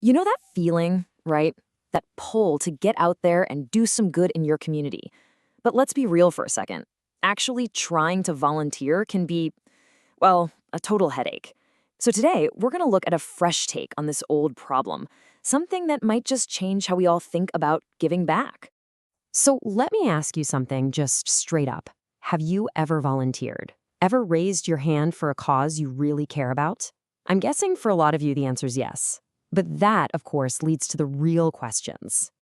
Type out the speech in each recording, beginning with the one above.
You know that feeling, right? That pull to get out there and do some good in your community. But let's be real for a second. Actually trying to volunteer can be, well, a total headache. So today, we're going to look at a fresh take on this old problem, something that might just change how we all think about giving back. So let me ask you something just straight up. Have you ever volunteered? Ever raised your hand for a cause you really care about? I'm guessing for a lot of you the answer is yes. But that, of course, leads to the real questions.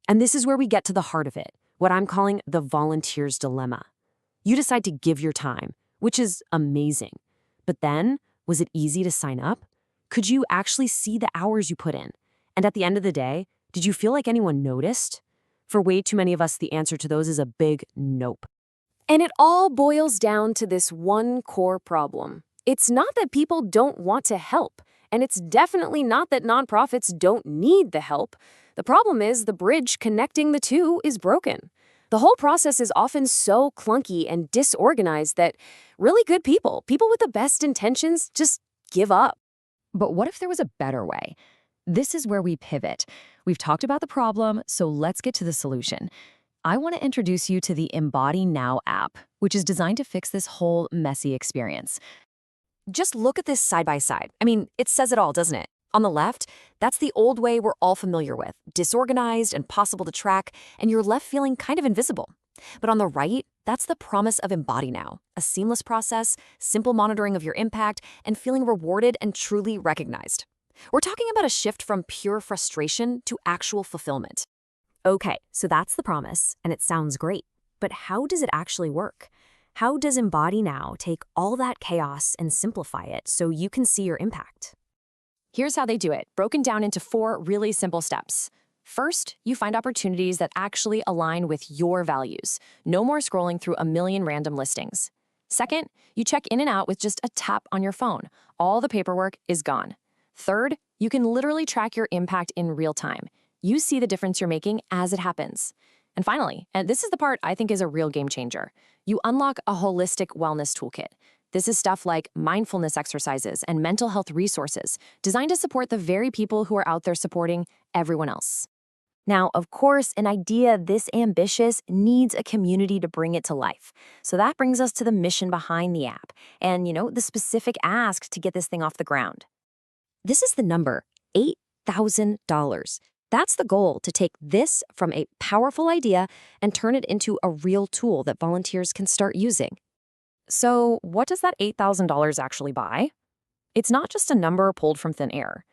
And this is where we get to the heart of it, what I'm calling the volunteer's dilemma. You decide to give your time, which is amazing. But then, was it easy to sign up? Could you actually see the hours you put in? And at the end of the day, did you feel like anyone noticed? For way too many of us, the answer to those is a big nope. And it all boils down to this one core problem. It's not that people don't want to help, and it's definitely not that nonprofits don't need the help. The problem is the bridge connecting the two is broken. The whole process is often so clunky and disorganized that really good people with the best intentions, just give up. But what if there was a better way? This is where we pivot. We've talked about the problem, so let's get to the solution. I want to introduce you to the Embody Now app, which is designed to fix this whole messy experience. Just look at this side by side. I mean, it says it all, doesn't it? On the left, that's the old way we're all familiar with, disorganized, impossible to track, and you're left feeling kind of invisible. But on the right, that's the promise of Embody Now, a seamless process, simple monitoring of your impact, and feeling rewarded and truly recognized. We're talking about a shift from pure frustration to actual fulfillment. Okay, so that's the promise, and it sounds great. But how does it actually work? How does Embody Now take all that chaos and simplify it so you can see your impact? Here's how they do it, broken down into 4 really simple steps. First, you find opportunities that actually align with your values. No more scrolling through a million random listings. Second, you check in and out with just a tap on your phone. All the paperwork is gone. Third, you can literally track your impact in real time. You see the difference you're making as it happens. And finally, and this is the part I think is a real game changer, you unlock a holistic wellness toolkit. This is stuff like mindfulness exercises and mental health resources designed to support the very people who are out there supporting everyone else. Now, of course, an idea this ambitious needs a community to bring it to life. So that brings us to the mission behind the app and, the specific ask to get this thing off the ground. This is the number, $8,000. That's the goal, to take this from a powerful idea and turn it into a real tool that volunteers can start using. So what does that $8,000 actually buy? It's not just a number pulled from thin air.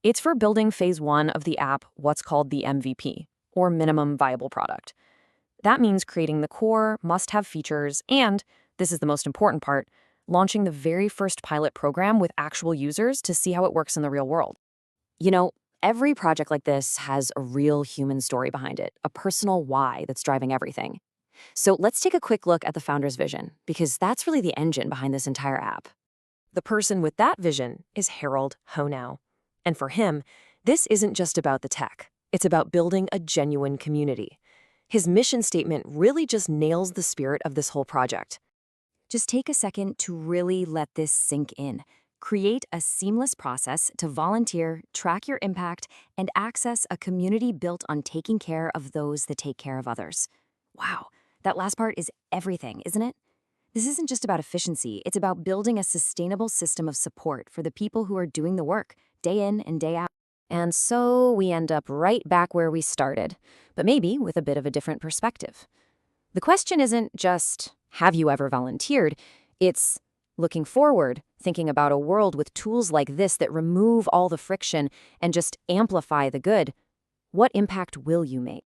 It's for building phase 1 of the app, what's called the MVP, or minimum viable product. That means creating the core, must-have features, and, this is the most important part, launching the very first pilot program with actual users to see how it works in the real world. Every project like this has a real human story behind it, a personal why that's driving everything. So let's take a quick look at the founder's vision, because that's really the engine behind this entire app. The person with that vision is Harold Honow. And for him, this isn't just about the tech. It's about building a genuine community. His mission statement really just nails the spirit of this whole project. Just take a second to really let this sink in. Create a seamless process to volunteer, track your impact, and access a community built on taking care of those that take care of others. Wow, that last part is everything, isn't it? This isn't just about efficiency, it's about building a sustainable system of support for the people who are doing the work, day in and day out. And so we end up right back where we started, but maybe with a bit of a different perspective. The question isn't just, have you ever volunteered? It's, looking forward, thinking about a world with tools like this that remove all the friction and just amplify the good. What impact will you make?